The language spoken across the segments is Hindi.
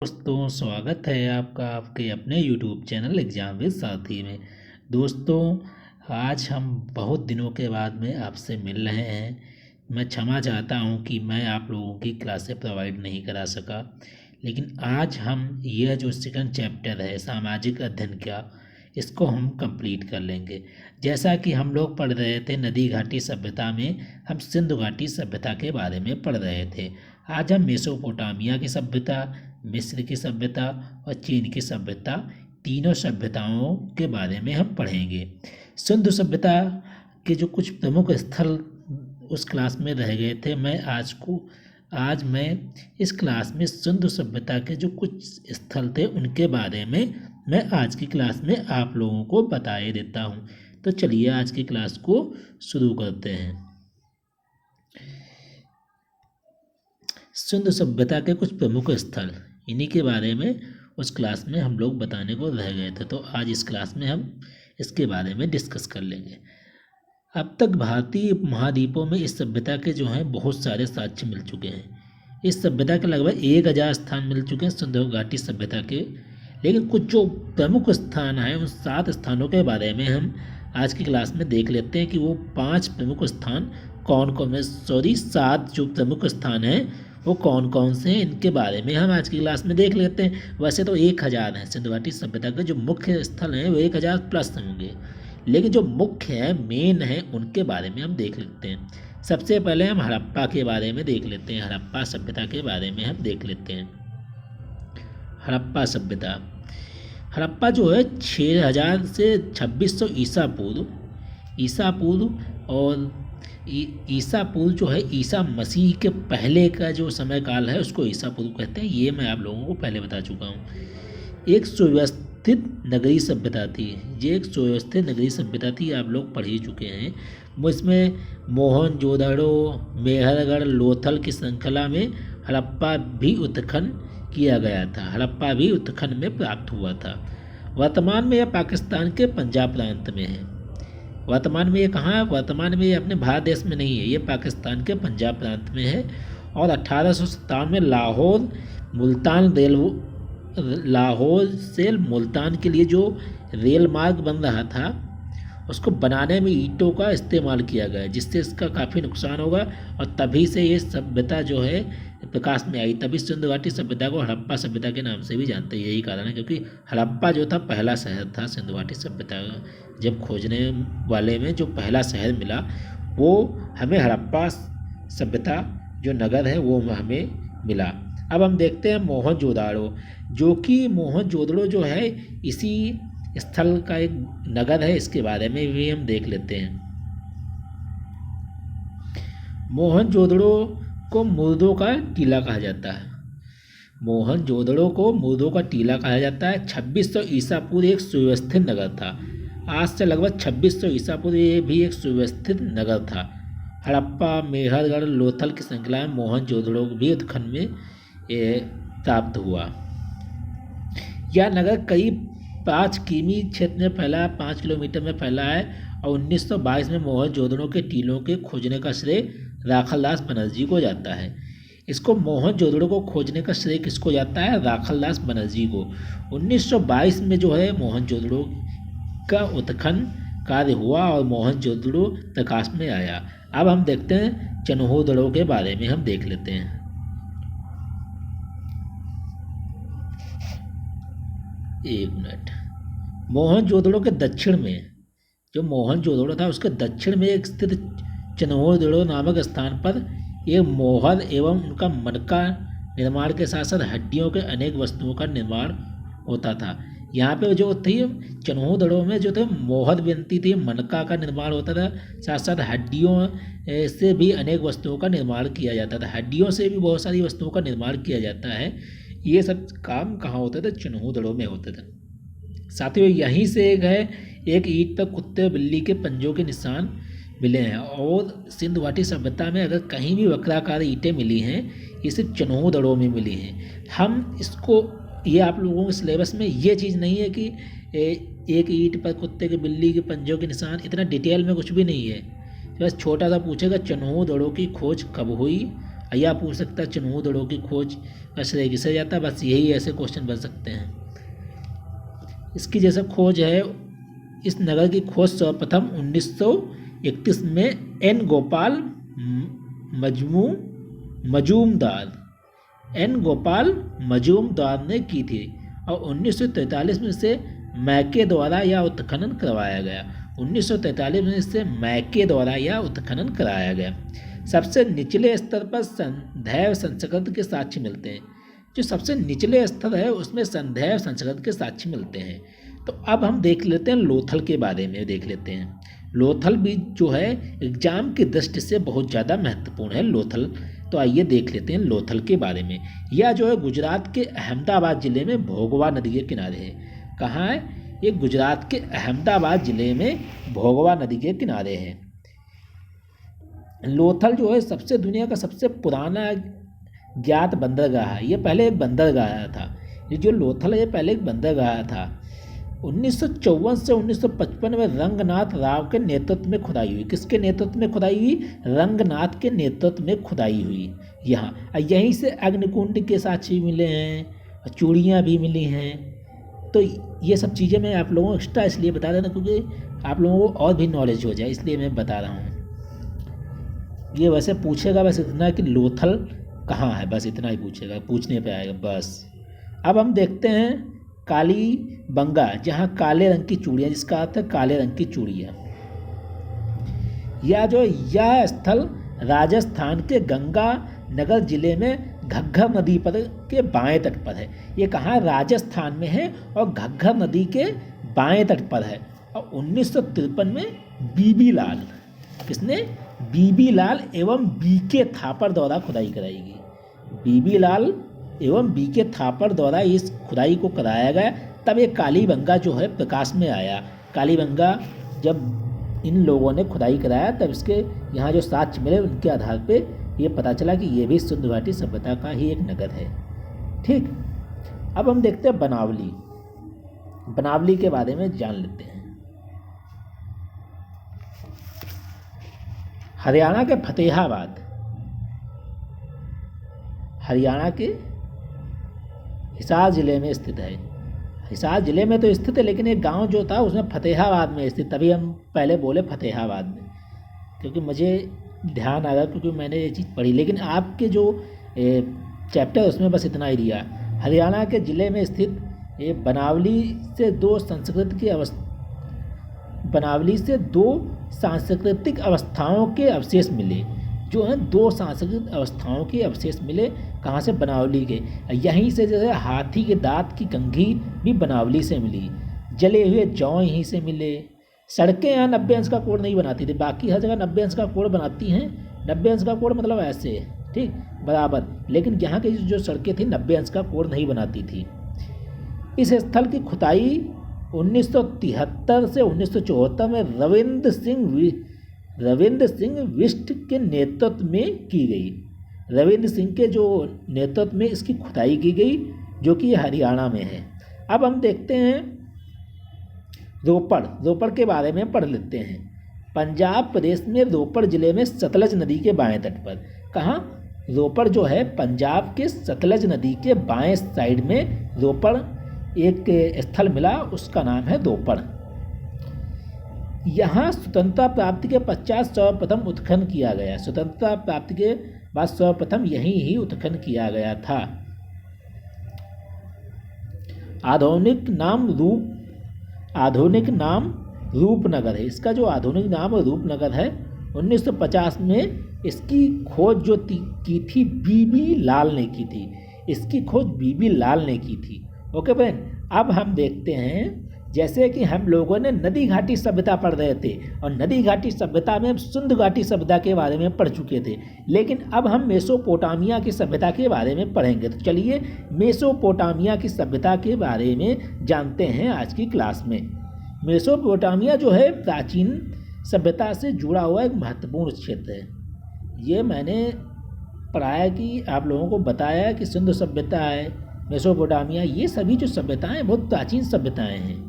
दोस्तों, स्वागत है आपका आपके अपने YouTube चैनल एग्जाम विद साथी में। दोस्तों, आज हम बहुत दिनों के बाद में आपसे मिल रहे हैं। मैं क्षमा चाहता हूं कि मैं आप लोगों की क्लासें प्रोवाइड नहीं करा सका, लेकिन आज हम यह जो सेकंड चैप्टर है सामाजिक अध्ययन का, इसको हम कंप्लीट कर लेंगे। जैसा कि हम लोग पढ़ रहे थे नदी घाटी सभ्यता में, हम सिंधु घाटी सभ्यता के बारे में पढ़ रहे थे। आज हम मेसोपोटामिया की सभ्यता, मिस्र की सभ्यता और चीन की सभ्यता, तीनों सभ्यताओं के बारे में हम पढ़ेंगे। सिंधु सभ्यता के जो कुछ प्रमुख स्थल उस क्लास में रह गए थे, आज मैं इस क्लास में सिंधु सभ्यता के जो कुछ स्थल थे उनके बारे में मैं आज की क्लास में आप लोगों को बताए देता हूँ। तो चलिए आज की क्लास को शुरू करते हैं। सिंधु सभ्यता के कुछ प्रमुख स्थल, इन्हीं के बारे में उस क्लास में हम लोग बताने को रह गए थे, तो आज इस क्लास में हम इसके बारे में डिस्कस कर लेंगे। अब तक भारतीय महाद्वीपों में इस सभ्यता के जो हैं बहुत सारे साक्ष्य मिल चुके हैं। इस सभ्यता के लगभग 1000 स्थान मिल चुके हैं सिंधु घाटी सभ्यता के, लेकिन कुछ जो प्रमुख स्थान हैं उन 7 स्थानों के बारे में हम आज की क्लास में देख लेते हैं कि वो 5 प्रमुख स्थान कौन कौन, 7 जो प्रमुख स्थान हैं वो कौन कौन से हैं, इनके बारे में हम आज की क्लास में देख लेते हैं। वैसे तो 1000 हैं, सिंधु घाटी सभ्यता के जो मुख्य स्थल हैं वो 1000 प्लस होंगे, लेकिन जो मुख्य है मेन है उनके बारे में हम देख लेते हैं। सबसे पहले हम हड़प्पा के बारे में देख लेते हैं। हड़प्पा सभ्यता के बारे में हम देख लेते हैं। हड़प्पा सभ्यता, हड़प्पा जो है 6000 से 2600 ईसा पूर्व और ईसा पूर्व जो है ईसा मसीह के पहले का जो समय काल है उसको ईसा पूर्व कहते हैं। ये मैं आप लोगों को पहले बता चुका हूँ। एक सुव्यवस्थित नगरीय सभ्यता थी, ये एक सुव्यवस्थित नगरीय सभ्यता थी, आप लोग पढ़ ही चुके हैं। इसमें मोहनजोदड़ो, मेहरगढ़, लोथल की श्रृंखला में हड़प्पा भी उत्खनन किया गया था। हड़प्पा भी उत्खनन में प्राप्त हुआ था। वर्तमान में यह पाकिस्तान के पंजाब प्रांत में है। वर्तमान में ये कहाँ है? वर्तमान में ये अपने भारत देश में नहीं है, ये पाकिस्तान के पंजाब प्रांत में है। और 1857 में लाहौर से मुल्तान के लिए जो रेल मार्ग बन रहा था उसको बनाने में ईंटों का इस्तेमाल किया गया, जिससे इसका काफ़ी नुकसान होगा और तभी से ये सभ्यता जो है प्रकाश में आई। तभी सिंधु घाटी सभ्यता को हड़प्पा सभ्यता के नाम से भी जानते हैं। यही कारण है क्योंकि हड़प्पा जो था पहला शहर था सिंधु घाटी सभ्यता का। जब खोजने वाले में जो पहला शहर मिला वो हमें हड़प्पा सभ्यता जो नगर है वो हमें मिला। अब हम देखते हैं मोहनजोदाड़ो, जो कि मोहनजोदड़ो जो है इसी स्थल का एक नगर है, इसके बारे में भी हम देख लेते हैं। मोहनजोदड़ो को मुर्दों का टीला कहा जाता है। मोहनजोदड़ो को मुर्दों का टीला कहा जाता है। 2600 ईसा पूर्व एक सुव्यवस्थित नगर था। आज से लगभग 2600 ईसा पूर्व ये भी एक सुव्यवस्थित नगर था। हड़प्पा, मेहरगढ़, लोथल की श्रृंखला में मोहनजोदड़ो भी उत्खनन में प्राप्त हुआ। यह नगर करीब 5 किमी क्षेत्र में फैला, 5 किलोमीटर में फैला है और 1922 में मोहनजोदड़ो के टीलों के खोजने का श्रेय राखलदास बनर्जी को जाता है। इसको मोहनजोदड़ो को खोजने का श्रेय किसको जाता है? राखलदास बनर्जी को। 1922 में जो है मोहनजोदड़ो का उत्खनन कार्य हुआ और मोहनजोदड़ो प्रकाश में आया। अब हम देखते हैं चन्होदड़ो के बारे में हम देख लेते हैं। एक मिनट। मोहनजोदड़ो के दक्षिण में, जो मोहनजोदड़ो था उसके दक्षिण में एक स्थित चन्होदड़ो नामक स्थान पर एक मोहर एवं उनका मनका निर्माण के साथ साथ हड्डियों के अनेक वस्तुओं का निर्माण होता था। यहाँ पे जो थी चन्होदड़ो में जो थे मोहर बनती थी, मनका का निर्माण होता था, साथ साथ हड्डियों से भी अनेक वस्तुओं का निर्माण किया जाता था। हड्डियों से भी बहुत सारी वस्तुओं का निर्माण किया जाता है। ये सब काम कहाँ होता था? चन्होदड़ो में होता था। साथियों, यहीं से एक ईंट पर कुत्ते बिल्ली के पंजों के निशान मिले हैं। और सिंधु घाटी सभ्यता में अगर कहीं भी वक्राकार ईंटें मिली हैं ये सिर्फ चन्होदड़ो में मिली हैं। हम इसको, ये आप लोगों के सिलेबस में ये चीज़ नहीं है कि एक ईंट पर कुत्ते के बिल्ली के पंजों के निशान, इतना डिटेल में कुछ भी नहीं है। बस छोटा सा पूछेगा चन्होदड़ो की खोज कब हुई, या पूछ सकता है चन्होदड़ो की खोज अश्रय से जाता, बस यही ऐसे क्वेश्चन बन सकते हैं। इसकी जैसे खोज है, इस नगर की खोज सर्वप्रथम 1931 में एन गोपाल मजूमदार ने की थी और 1943 में इसे मैके द्वारा या उत्खनन करवाया गया। 1943 में इसे मैके द्वारा या उत्खनन कराया गया। सबसे निचले स्तर पर संदैव संस्कृत के साक्ष्य मिलते हैं। जो सबसे निचले स्तर है उसमें संदैव संस्कृत के साक्ष्य मिलते हैं। तो अब हम देख लेते हैं लोथल के बारे में देख लेते हैं। लोथल भी जो है एग्जाम की दृष्टि से बहुत ज़्यादा महत्वपूर्ण है लोथल। तो आइए देख लेते हैं लोथल के बारे में। यह जो है गुजरात के अहमदाबाद ज़िले में भोगवा नदी के किनारे है। कहाँ है ये? गुजरात के अहमदाबाद ज़िले में भोगवा नदी के किनारे है। लोथल जो है सबसे दुनिया का सबसे पुराना ज्ञात बंदरगाह है। ये पहले एक बंदरगाह था। ये जो लोथल है ये पहले एक बंदरगाह था। 1954 से 1955 में रंगनाथ राव के नेतृत्व में खुदाई हुई। किसके नेतृत्व में खुदाई हुई? रंगनाथ के नेतृत्व में खुदाई हुई। यहाँ यहीं से अग्निकुंड के साक्ष्य मिले हैं, चूड़ियाँ भी मिली हैं। तो ये सब चीज़ें मैं आप लोगों को एक्स्ट्रा इसलिए बता रहा था क्योंकि आप लोगों को और भी नॉलेज हो जाए, इसलिए मैं बता रहा हूँ। ये वैसे पूछेगा बस इतना कि लोथल कहाँ है, बस इतना ही पूछेगा, पूछने पे आएगा बस। अब हम देखते हैं काली बंगा, जहाँ काले रंग की चूड़ियाँ, जिसका अर्थ है काले रंग की चूड़ियाँ। यह स्थल राजस्थान के गंगा नगर जिले में घग्गर नदी पर के बाएं तट पर है। ये कहाँ? राजस्थान में है और घग्गर नदी के बाएं तट पर है। और 1953 में बीबी लाल, किसने? बीबी लाल एवं बीके थापर द्वारा खुदाई कराएगी। बीबी लाल एवं बीके थापर द्वारा इस खुदाई को कराया गया। तब ये कालीबंगा जो है प्रकाश में आया। कालीबंगा जब इन लोगों ने खुदाई कराया तब इसके यहाँ जो साक्ष्य मिले उनके आधार पे ये पता चला कि ये भी सिंधु घाटी सभ्यता का ही एक नगर है। ठीक, अब हम देखते हैं बनावली। बनावली के बारे में जान लेते हैं। हरियाणा के फतेहाबाद, हरियाणा के हिसार ज़िले में स्थित है। हिसार ज़िले में तो स्थित है लेकिन एक गांव जो था उसमें फतेहाबाद में स्थित, तभी हम पहले बोले फतेहाबाद में, क्योंकि मुझे ध्यान आ गया क्योंकि मैंने ये चीज़ पढ़ी। लेकिन आपके जो चैप्टर उसमें बस इतना ही दिया। हरियाणा के ज़िले में स्थित ये बनावली से दो सांस्कृतिक अवस्थाओं के अवशेष मिले। जो हैं दो सांस्कृतिक अवस्थाओं के अवशेष मिले। कहाँ से? बनावली के। यहीं से जैसे हाथी के दांत की कंघी भी बनावली से मिली। जले हुए जौ यहीं से मिले। सड़कें यहाँ 90 अंश का कोण नहीं बनाती थी, बाकी हर जगह 90 अंश का कोण बनाती हैं। 90 अंश का कोण मतलब ऐसे, ठीक, बराबर। लेकिन यहाँ की जो सड़कें थी 90 अंश का कोण नहीं बनाती थी। इस स्थल की खुदाई 1973 से 1974 में रविंद्र सिंह बिष्ट के नेतृत्व में की गई। रविंद्र सिंह के जो नेतृत्व में इसकी खुदाई की गई, जो कि हरियाणा में है। अब हम देखते हैं रोपड़ के बारे में पढ़ लेते हैं। पंजाब प्रदेश में रोपड़ जिले में सतलज नदी के बाएं तट पर। कहाँ? रोपड़ जो है पंजाब के सतलज नदी के बाएं साइड में रोपड़ एक स्थल मिला, उसका नाम है रोपड़। यहाँ स्वतंत्रता प्राप्ति के पश्चात सर्वप्रथम उत्खनन किया गया। स्वतंत्रता प्राप्ति के बाद सर्वप्रथम यहीं ही उत्खनन किया गया था। आधुनिक नाम रूपनगर है। इसका जो आधुनिक नाम रूपनगर है। 1950 में इसकी खोज जो की थी बीबी लाल ने की थी। इसकी खोज बीबी लाल ने की थी। ओके बहन, अब हम देखते हैं जैसे कि हम लोगों ने नदी घाटी सभ्यता पढ़ रहे थे और नदी घाटी सभ्यता में सिंधु घाटी सभ्यता के बारे में पढ़ चुके थे, लेकिन अब हम मेसोपोटामिया की सभ्यता के बारे में पढ़ेंगे। तो चलिए मेसोपोटामिया की सभ्यता के बारे में जानते हैं आज की क्लास में। मेसोपोटामिया जो है प्राचीन सभ्यता से जुड़ा हुआ एक महत्वपूर्ण क्षेत्र है। ये मैंने पढ़ाया कि आप लोगों को बताया कि सिंधु सभ्यता है, मेसोपोटामिया, ये सभी जो सभ्यताएं बहुत प्राचीन सभ्यताएं हैं।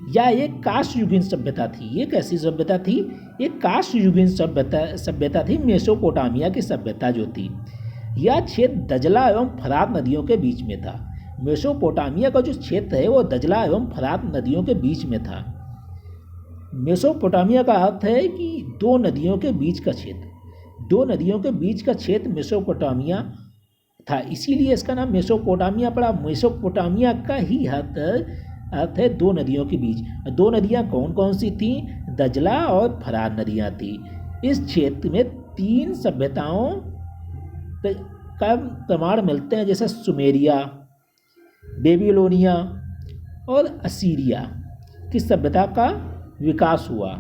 या एक काष्ठ युगीन सभ्यता थी। ये कैसी सभ्यता थी? एक काष्ठ युगीन सभ्यता थी मेसोपोटामिया की सभ्यता जो थी। यह क्षेत्र दजला एवं फरात नदियों के बीच में था। मेसोपोटामिया का जो क्षेत्र है वो दजला एवं फरात नदियों के बीच में था। मेसोपोटामिया का अर्थ है कि दो नदियों के बीच का क्षेत्र। दो नदियों के बीच का क्षेत्र मेसोपोटामिया था, इसीलिए इसका नाम मेसोपोटामिया पड़ा। मेसोपोटामिया का ही अर्थ है दो नदियों के बीच। दो नदियाँ कौन कौन सी थीं? दजला और फरात नदियाँ थीं। इस क्षेत्र में 3 सभ्यताओं का प्रमाण मिलते हैं, जैसे सुमेरिया, बेबीलोनिया और असीरिया की सभ्यता का विकास हुआ।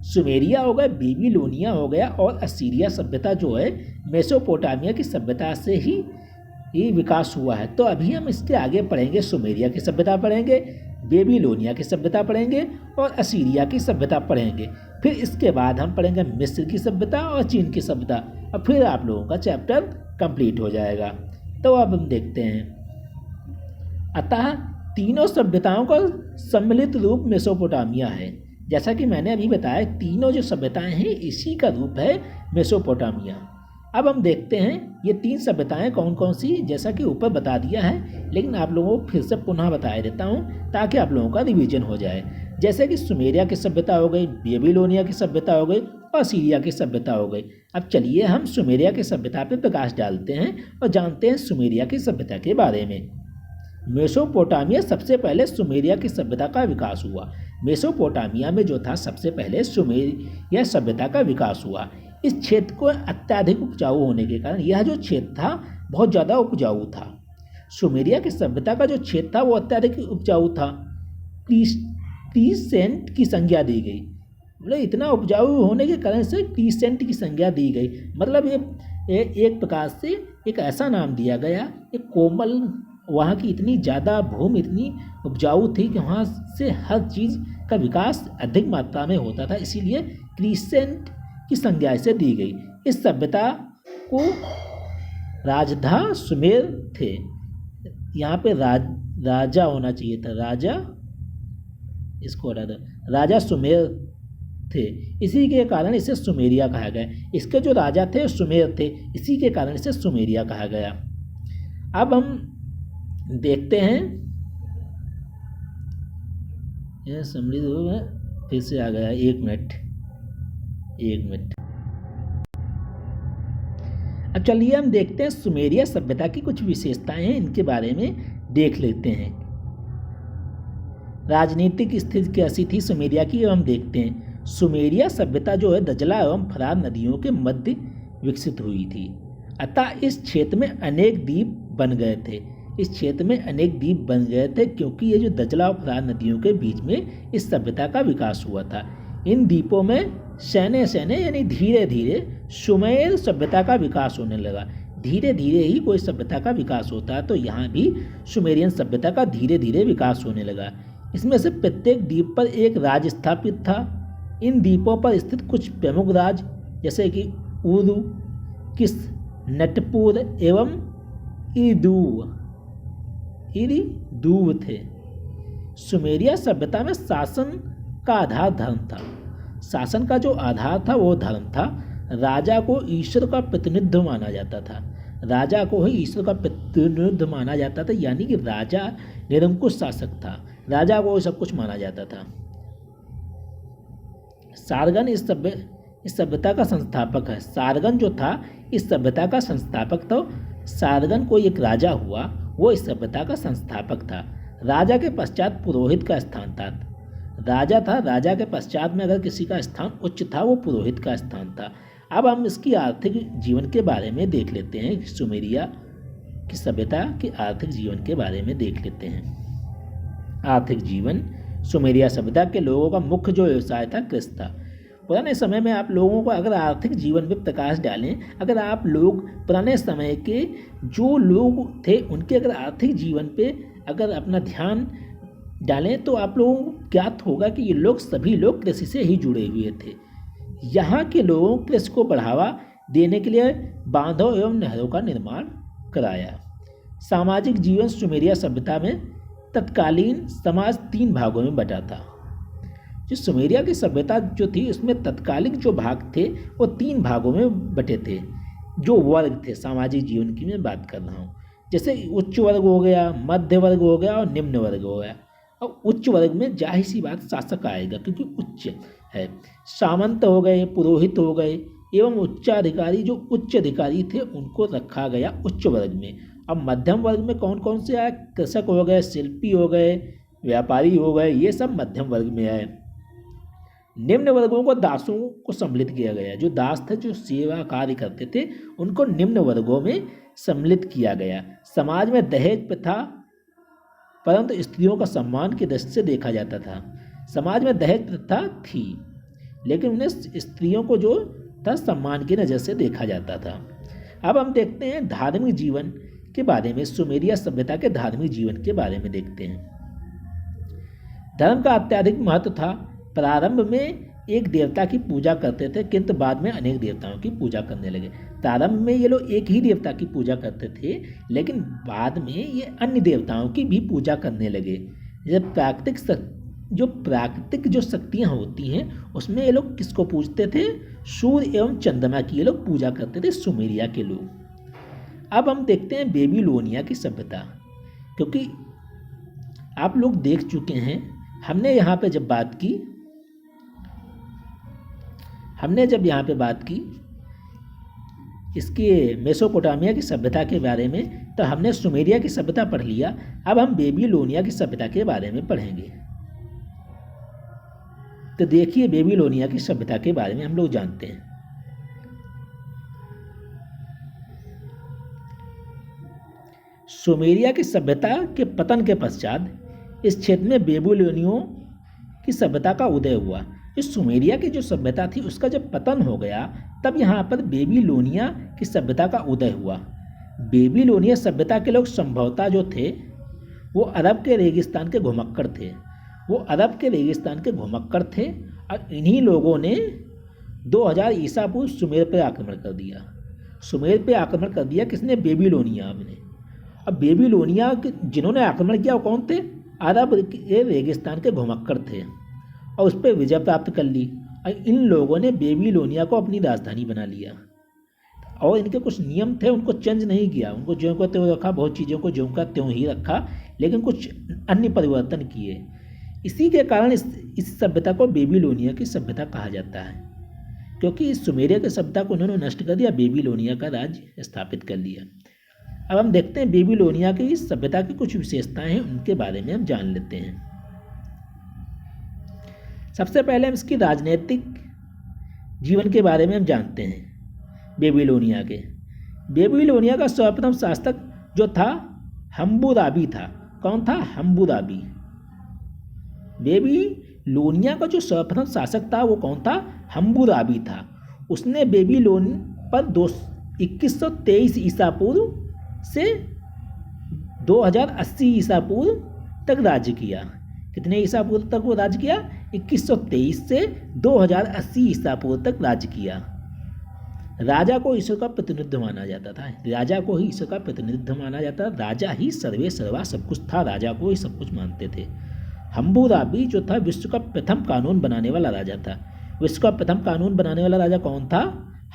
सुमेरिया हो गया, बेबीलोनिया हो गया और असीरिया सभ्यता जो है मेसोपोटामिया की सभ्यता से ही विकास हुआ है। तो अभी हम इसके आगे पढ़ेंगे, सुमेरिया की सभ्यता पढ़ेंगे, बेबीलोनिया की सभ्यता पढ़ेंगे और असीरिया की सभ्यता पढ़ेंगे। फिर इसके बाद हम पढ़ेंगे मिस्र की सभ्यता और चीन की सभ्यता, और फिर आप लोगों का चैप्टर कंप्लीट हो जाएगा। तो अब हम देखते हैं, अतः तीनों सभ्यताओं का सम्मिलित रूप मेसोपोटामिया है। जैसा कि मैंने अभी बताया, तीनों जो सभ्यताएं हैं इसी का रूप है मेसोपोटामिया। अब हम देखते हैं ये 3 सभ्यताएं कौन कौन सी, जैसा कि ऊपर बता दिया है, लेकिन आप लोगों को फिर से पुनः बता देता हूँ ताकि आप लोगों का रिवीजन हो जाए। जैसे कि सुमेरिया की सभ्यता हो गई, बेबीलोनिया की सभ्यता हो गई और असीरिया की सभ्यता हो गई। अब चलिए हम सुमेरिया की सभ्यता पर प्रकाश डालते हैं और जानते हैं सुमेरिया की सभ्यता के बारे में। मेसोपोटामिया सबसे पहले सुमेरिया की सभ्यता का विकास हुआ। मेसोपोटामिया में जो था सबसे पहले सुमेरिया सभ्यता का विकास हुआ। इस क्षेत्र को अत्यधिक उपजाऊ होने के कारण यह जो क्षेत्र था बहुत ज़्यादा उपजाऊ था। सुमेरिया की सभ्यता का जो क्षेत्र था वो अत्यधिक उपजाऊ था। 30 सेंट की संज्ञा दी गई, मतलब इतना उपजाऊ होने के कारण से 30 सेंट की संज्ञा दी गई। मतलब ये एक प्रकार से एक ऐसा नाम दिया गया, एक कोमल, वहाँ की इतनी ज़्यादा भूमि इतनी उपजाऊ थी कि वहाँ से हर चीज़ का विकास अधिक मात्रा में होता था, इसीलिए क्रीसेंट की संज्ञा इसे दी गई। इस सभ्यता को राजधा सुमेर थे। यहाँ पे राजा होना चाहिए था, राजा, इसको हटा दो, राजा सुमेर थे, इसी के कारण इसे सुमेरिया कहा गया। इसके जो राजा थे सुमेर थे, इसी के कारण इसे सुमेरिया कहा गया। अब हम देखते हैं, यह समृद्ध होगा, फिर से आ गया, एक मिनट। अब चलिए हम देखते हैं सुमेरिया सभ्यता की कुछ विशेषताएं हैं, इनके बारे में देख लेते हैं। राजनीतिक स्थिति कैसी थी सुमेरिया की, हम देखते हैं। सुमेरिया सभ्यता जो है दजला एवं फरात नदियों के मध्य विकसित हुई थी, अतः इस क्षेत्र में अनेक द्वीप बन गए थे। क्योंकि ये जो दजला और फरात नदियों के बीच में इस सभ्यता का विकास हुआ था। इन द्वीपों में सैने यानी धीरे धीरे सुमेर सभ्यता का विकास होने लगा। धीरे धीरे ही कोई सभ्यता का विकास होता है, तो यहाँ भी सुमेरियन सभ्यता का धीरे धीरे विकास होने लगा। इसमें से प्रत्येक द्वीप पर एक राज स्थापित था। इन द्वीपों पर स्थित कुछ प्रमुख राज जैसे कि उरु, किस, नटपुर एवं इरिदूव थे। सुमेरिया सभ्यता में शासन का आधार धर्म था। शासन का जो आधार था वो धर्म था। राजा को ईश्वर का प्रतिनिधि माना जाता था। यानी कि राजा निरंकुश शासक था, राजा को सब कुछ माना जाता था। सारगन इस सभ्यता का संस्थापक है। सारगन जो था इस सभ्यता का संस्थापक था। सारगन कोई एक राजा हुआ, वो इस सभ्यता का संस्थापक था। राजा के पश्चात पुरोहित का स्थान था। राजा के पश्चात में अगर किसी का स्थान उच्च था, वो पुरोहित का स्थान था। अब हम इसकी आर्थिक जीवन के बारे में देख लेते हैं। सुमेरिया की सभ्यता के आर्थिक जीवन के बारे में देख लेते हैं। आर्थिक जीवन, सुमेरिया सभ्यता के लोगों का मुख्य जो व्यवसाय था कृषि था। पुराने समय में आप लोगों को अगर आर्थिक जीवन में प्रकाश डालें, अगर आप लोग पुराने समय के जो लोग थे उनके अगर आर्थिक जीवन पे अगर अपना ध्यान डालें तो आप लोगों को ज्ञात होगा कि ये लोग सभी लोग कृषि से ही जुड़े हुए थे। यहाँ के लोगों कृषि को बढ़ावा देने के लिए बांधों एवं नहरों का निर्माण कराया। सामाजिक जीवन सुमेरिया सभ्यता में तत्कालीन समाज 3 भागों में बटा था। जो सुमेरिया की सभ्यता जो थी उसमें तत्कालिक जो भाग थे वो 3 भागों में बटे थे। जो वर्ग थे सामाजिक जीवन की मैं बात कर रहा हूँ। जैसे उच्च वर्ग हो गया, मध्य वर्ग हो गया और निम्न वर्ग हो गया। अब उच्च वर्ग में जाहिर सी बात शासक आएगा क्योंकि उच्च है। सामंत हो गए, पुरोहित हो गए एवं उच्चाधिकारी, जो उच्च अधिकारी थे उनको रखा गया उच्च वर्ग में। अब मध्यम वर्ग में कौन कौन से आए? कृषक हो गए, शिल्पी हो गए, व्यापारी हो गए, ये सब मध्यम वर्ग में आए। निम्न वर्गों को दासों को सम्मिलित किया गया। जो दास थे, जो सेवा कार्य करते थे, उनको निम्न वर्गों में सम्मिलित किया गया। समाज में दहेज प्रथा परंतु स्त्रियों का सम्मान की दृष्टि से देखा जाता था। समाज में दहेज प्रथा थी लेकिन उन्हें स्त्रियों को जो था सम्मान की नज़र से देखा जाता था। अब हम देखते हैं धार्मिक जीवन के बारे में। सुमेरिया सभ्यता के धार्मिक जीवन के बारे में देखते हैं। धर्म का अत्यधिक महत्व था। प्रारंभ में एक देवता की पूजा करते थे किंतु बाद में अनेक देवताओं की पूजा करने लगे। प्रारंभ में ये लोग एक ही देवता की पूजा करते थे लेकिन बाद में ये अन्य देवताओं की भी पूजा करने लगे। जब प्राकृतिक जो शक्तियाँ होती हैं उसमें ये लोग किसको पूजते थे? सूर्य एवं चंद्रमा की ये लोग पूजा करते थे, सुमेरिया के लोग। अब हम देखते हैं बेबीलोनिया की सभ्यता, क्योंकि आप लोग देख चुके हैं। हमने जब यहाँ पे बात की इसके मेसोपोटामिया की सभ्यता के बारे में, तो हमने सुमेरिया की सभ्यता पढ़ लिया। अब हम बेबीलोनिया की सभ्यता के बारे में पढ़ेंगे। तो देखिए, बेबीलोनिया की सभ्यता के बारे में हम लोग जानते हैं। सुमेरिया की सभ्यता के पतन के पश्चात इस क्षेत्र में बेबीलोनियों की सभ्यता का उदय हुआ। इस सुमेरिया की जो सभ्यता थी उसका जब पतन हो गया तब यहाँ पर बेबीलोनिया की सभ्यता का उदय हुआ। बेबीलोनिया सभ्यता के लोग संभवतः जो थे वो अरब के रेगिस्तान के घुमक्कड़ थे। और इन्हीं लोगों ने 2000 ईसा पूर्व सुमेर पर आक्रमण कर दिया। किसने? बेबीलोनिया ने। अब बेबीलोनिया जिन्होंने आक्रमण किया वो कौन थे? अरब के रेगिस्तान के घुमक्कड़ थे और उस पर विजय प्राप्त कर ली। और इन लोगों ने बेबीलोनिया को अपनी राजधानी बना लिया और इनके कुछ नियम थे उनको चेंज नहीं किया। उनको ज्यों का त्यों रखा, बहुत चीज़ों को ज्यों का त्यों ही रखा, लेकिन कुछ अन्य परिवर्तन किए। इसी के कारण इस सभ्यता को बेबीलोनिया की सभ्यता कहा जाता है, क्योंकि इस सुमेरिया की सभ्यता को उन्होंने नष्ट कर दिया, बेबीलोनिया का राज्य स्थापित कर लिया। अब हम देखते हैं बेबीलोनिया की इस सभ्यता की कुछ विशेषताएं हैं, उनके बारे में हम जान लेते हैं। सबसे पहले हम इसकी राजनीतिक जीवन के बारे में हम जानते हैं। बेबीलोनिया का सर्वप्रथम शासक जो था हम्मुराबी था। कौन था? हम्मुराबी। बेबीलोनिया का जो सर्वप्रथम शासक था वो कौन था? हम्मुराबी था। उसने बेबीलोन पर 2123 ईसा पूर्व से 2080 ईसा पूर्व तक राज्य किया। कितने ईसा पूर्व तक वो राज्य किया? 2123 से 2080 ईसा पूर्व तक राज्य किया। राजा को ईश्वर का प्रतिनिधि माना जाता था। राजा ही सर्वे सर्वा सब कुछ था, राजा को ही सब कुछ मानते थे। हम्मुराबी जो था विश्व का प्रथम कानून बनाने वाला राजा था। विश्व का प्रथम कानून बनाने वाला राजा कौन था?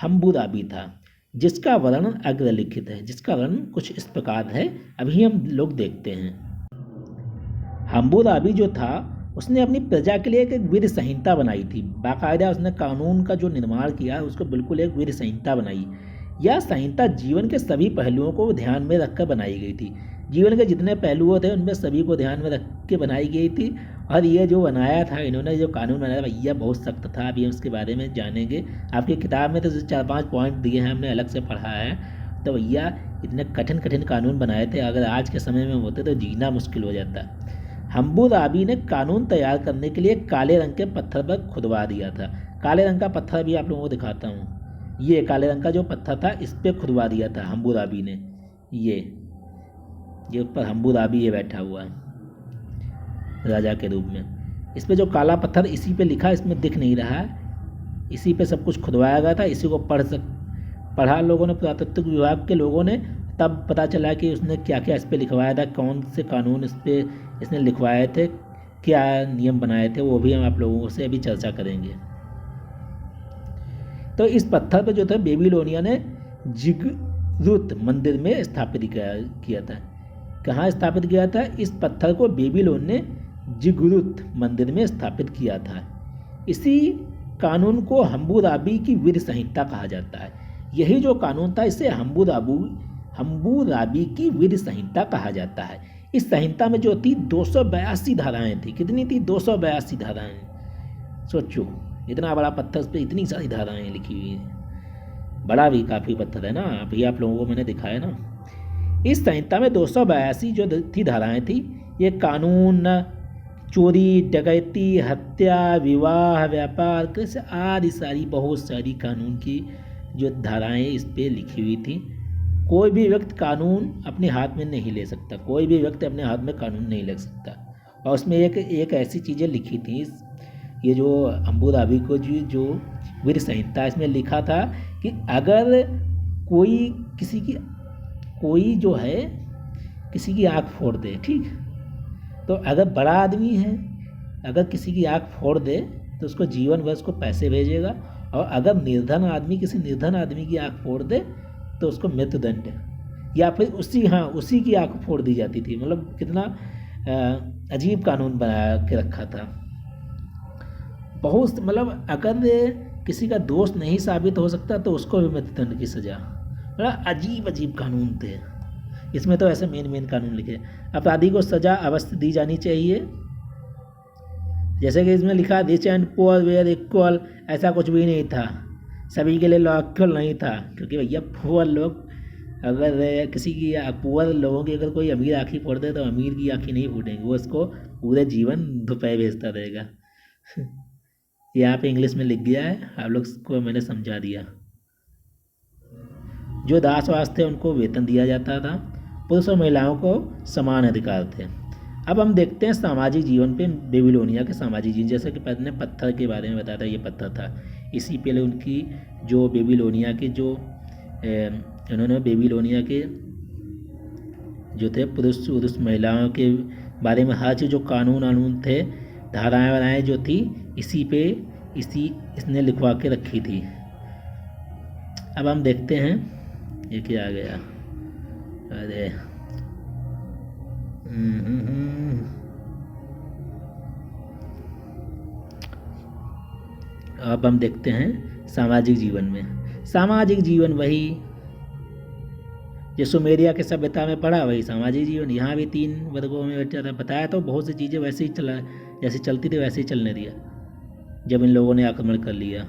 हम्मुराबी था, जिसका वर्णन अग्रलिखित है। जिसका वर्णन कुछ इस प्रकार है, अभी हम लोग देखते हैं। हम्मुराबी जो था उसने अपनी प्रजा के लिए एक विधि संहिता बनाई थी। बाकायदा उसने कानून का जो निर्माण किया उसको बिल्कुल एक विधि संहिता बनाई। यह संहिता जीवन के सभी पहलुओं को ध्यान में रखकर बनाई गई थी। जीवन के जितने पहलुओं थे उनमें सभी को ध्यान में रख के बनाई गई थी। और ये जो बनाया था इन्होंने, जो कानून बनाया भैया बहुत सख्त था। अभी हम उसके बारे में जानेंगे। आपकी किताब में तो 4-5 पॉइंट दिए हैं, हमने अलग से पढ़ा है। तो भैया इतने कठिन कानून बनाए थे, अगर आज के समय में होते तो जीना मुश्किल हो जाता। हम्मुराबी ने कानून तैयार करने के लिए काले रंग के पत्थर पर खुदवा दिया था। काले रंग का पत्थर भी आप लोगों को दिखाता हूँ। ये काले रंग का जो पत्थर था इस पर खुदवा दिया था हम्मुराबी ने। ये ऊपर हम्मुराबी ये बैठा हुआ है राजा के रूप में। इस पे जो काला पत्थर इसी पे लिखा, इसमें दिख नहीं रहा है, इसी पे सब कुछ खुदवाया गया था। इसी को पढ़ा लोगों ने, पुरातत्व विभाग के लोगों ने, तब पता चला कि उसने क्या क्या इस पे लिखवाया था, कौन से कानून इसने लिखवाए थे, क्या नियम बनाए थे, वो भी हम आप लोगों से अभी चर्चा करेंगे। तो इस पत्थर पे जो था बेबीलोनिया ने जिगरुत मंदिर में स्थापित किया था। कहाँ स्थापित किया था? इस पत्थर को बेबीलोन ने जिगरुत मंदिर में स्थापित किया था। इसी कानून को हम्मुराबी की वीर संहिता कहा जाता है। यही जो कानून था इसे हम्मुराबी की वीर संहिता कहा जाता है। इस संहिता में जो थी 282 धाराएं थी। कितनी थी? 282 धाराएं। सोचो, इतना बड़ा पत्थर, उस पर इतनी सारी धाराएं लिखी हुई हैं। बड़ा भी काफ़ी पत्थर है ना, अभी आप लोगों को मैंने दिखाया ना। इस संहिता में 282 जो थी धाराएं थी, ये कानून चोरी, डकैती, हत्या, विवाह, व्यापार, कैसे आदि सारी बहुत सारी कानून की जो धाराएं इस पे लिखी हुई थी। कोई भी व्यक्ति कानून अपने हाथ में नहीं ले सकता, कोई भी व्यक्ति अपने हाथ में कानून नहीं ले सकता। और उसमें एक ऐसी चीज़ें लिखी थी, ये जो हम्मुराबी को जो वीर संहिता, इसमें लिखा था कि अगर कोई जो है किसी की आँख फोड़ दे, ठीक, तो अगर बड़ा आदमी है, अगर किसी की आँख फोड़ दे तो उसको जीवन भर उसको पैसे भेजेगा, और अगर किसी निर्धन आदमी की आँख फोड़ दे तो उसको मृत्युदंड, या फिर उसी की आँख फोड़ दी जाती थी। मतलब कितना अजीब कानून बना के रखा था। बहुत, मतलब अगर किसी का दोष नहीं साबित हो सकता तो उसको भी मृत्युदंड की सजा। मतलब अजीब अजीब कानून थे इसमें। तो ऐसे मेन कानून लिखे। अपराधी को सजा अवश्य दी जानी चाहिए। जैसे कि इसमें लिखा rich and poor were equal, ऐसा कुछ भी नहीं था। सभी के लिए लॉ इक्वल नहीं था, क्योंकि भैया पुअर लोग, अगर किसी की पुअर लोगों की अगर कोई अमीर आँखें फोड़ दे तो अमीर की आँखें नहीं फूटेंगी, वो उसको पूरे जीवन रुपए भेजता रहेगा। यहाँ पे इंग्लिश में लिख गया है, आप लोग को मैंने समझा दिया। जो दासवास थे उनको वेतन दिया जाता था। पुरुष और महिलाओं को समान अधिकार थे। अब हम देखते हैं सामाजिक जीवन पे बेबीलोनिया के सामाजिक जीवन। जैसे कि पहले पत्थर के बारे में बताया था, ये पत्थर था। इसी पहले उनकी जो बेबीलोनिया के जो उन्होंने बेबीलोनिया के जो थे पुरुष महिलाओं के बारे में हर चीज़ जो कानून थे, धाराएँ जो थी, इसने लिखवा के रखी थी। अब हम देखते हैं ये क्या आ गया। अरे अब हम देखते हैं सामाजिक जीवन में। सामाजिक जीवन वही जो सुमेरिया के सभ्यता में पढ़ा, वही सामाजिक जीवन यहाँ भी 3 वर्गों में बताया। तो बहुत सी चीज़ें वैसे ही जैसे चलती थी वैसे ही चलने दिया। जब इन लोगों ने आक्रमण कर लिया,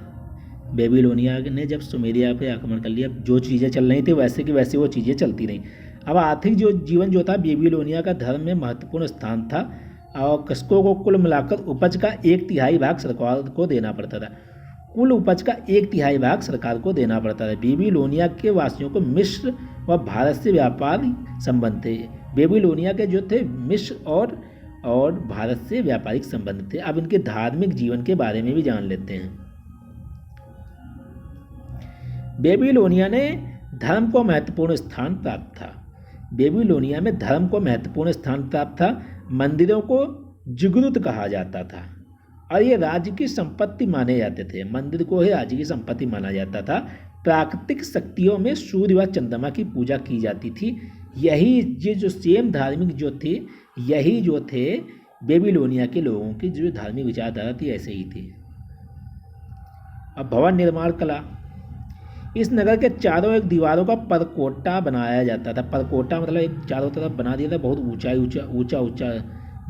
बेबीलोनिया ने जब सुमेरिया पे आक्रमण कर लिया, जो चीज़ें चल रही थी वैसे की वैसे वो चीज़ें चलती रहीं। अब आर्थिक जो जीवन जो था, बेबीलोनिया का धर्म में महत्वपूर्ण स्थान था, और कस्कों को कुल मिलाकर उपज का 1/3 भाग सरकार को देना पड़ता था। कुल उपज का 1/3 भाग सरकार को देना पड़ता था। बेबीलोनिया के वासियों को मिस्र व भारत से व्यापारी संबंध थे। बेबीलोनिया के जो थे मिस्र और भारत से व्यापारिक संबंध थे। अब इनके धार्मिक जीवन के बारे में भी जान लेते हैं। बेबीलोनिया ने धर्म को महत्वपूर्ण स्थान प्राप्त था। बेबीलोनिया में धर्म को महत्वपूर्ण स्थान प्राप्त था। मंदिरों को जिगरुत कहा जाता था और ये राज्य की संपत्ति माने जाते थे। मंदिर को ही राज्य की संपत्ति माना जाता था। प्राकृतिक शक्तियों में सूर्य व चंद्रमा की पूजा की जाती थी। यही ये जो सेम धार्मिक जो थे बेबीलोनिया के लोगों की जो धार्मिक विचारधारा थी ऐसे ही थी। अब भवन निर्माण कला। इस नगर के चारों एक दीवारों का परकोटा बनाया जाता था। परकोटा मतलब एक चारों तरफ बना दिया था, बहुत ऊंचा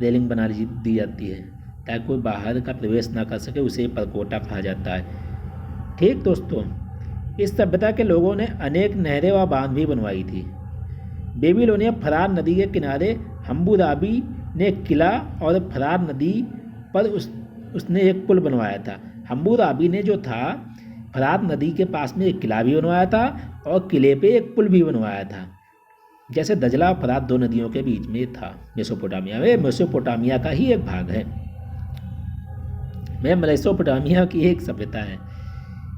रेलिंग बना दी जाती है ताकि कोई बाहर का प्रवेश ना कर सके, उसे परकोटा कहा जाता है। ठीक दोस्तों, इस सभ्यता के लोगों ने अनेक नहरें व बांध भी बनवाई थी। बेबीलोनिया फरार नदी के किनारे हम्मुराबी ने किला और फरार नदी पर उसने एक पुल बनवाया था। हम्मुराबी ने जो था फरात नदी के पास में एक किला भी बनवाया था और किले पे एक पुल भी बनवाया था। जैसे दजला और फरात 2 नदियों के बीच में था मेसोपोटामिया में। मेसोपोटामिया का ही एक भाग है। मेसोपोटामिया की एक सभ्यता है।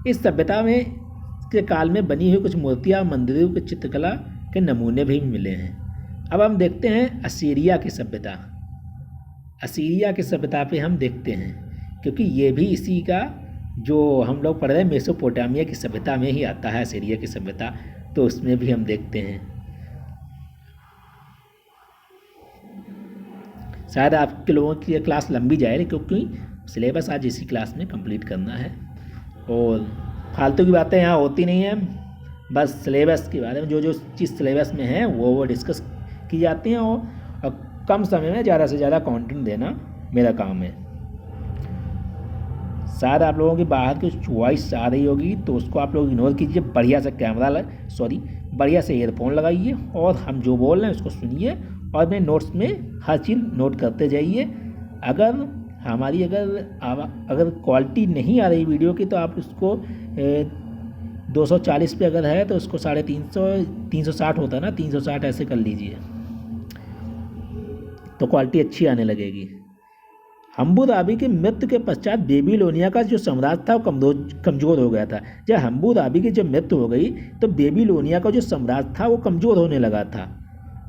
इस सभ्यता में के काल में बनी हुई कुछ मूर्तियाँ, मंदिरों की चित्रकला के नमूने भी मिले हैं। अब हम देखते हैं असीरिया की सभ्यता। असीरिया की सभ्यता पे हम देखते हैं, क्योंकि ये भी इसी का जो हम लोग पढ़ रहे हैं मेसोपोटामिया की सभ्यता में ही आता है असीरिया की सभ्यता, तो उसमें भी हम देखते हैं। शायद आपके लोगों की ये क्लास लंबी जाए क्योंकि सिलेबस आज इसी क्लास में कंप्लीट करना है और फालतू की बातें यहाँ होती नहीं हैं। बस सिलेबस के बारे में जो जो चीज़ सिलेबस में है वो डिस्कस की जाती हैं और कम समय में ज़्यादा से ज़्यादा कंटेंट देना मेरा काम है। शायद आप लोगों की बाहर की वॉइस आ रही होगी तो उसको आप लोग इग्नोर कीजिए। बढ़िया से बढ़िया से ईयरफोन लगाइए और हम जो बोल रहे हैं उसको सुनिए और अपने नोट्स में हर चीज़ नोट करते जाइए। अगर क्वालिटी नहीं आ रही वीडियो की तो आप उसको 240 पे अगर है तो उसको 350 360 होता है ना, 360 ऐसे कर लीजिए तो क्वालिटी अच्छी आने लगेगी। हम्मुराबी की मृत्यु के पश्चात बेबीलोनिया का जो साम्राज्य था वो कमज़ोर हो गया था। जब हम्मुराबी की जब मृत्यु हो गई तो बेबीलोनिया का जो साम्राज्य था वो कमज़ोर होने लगा था।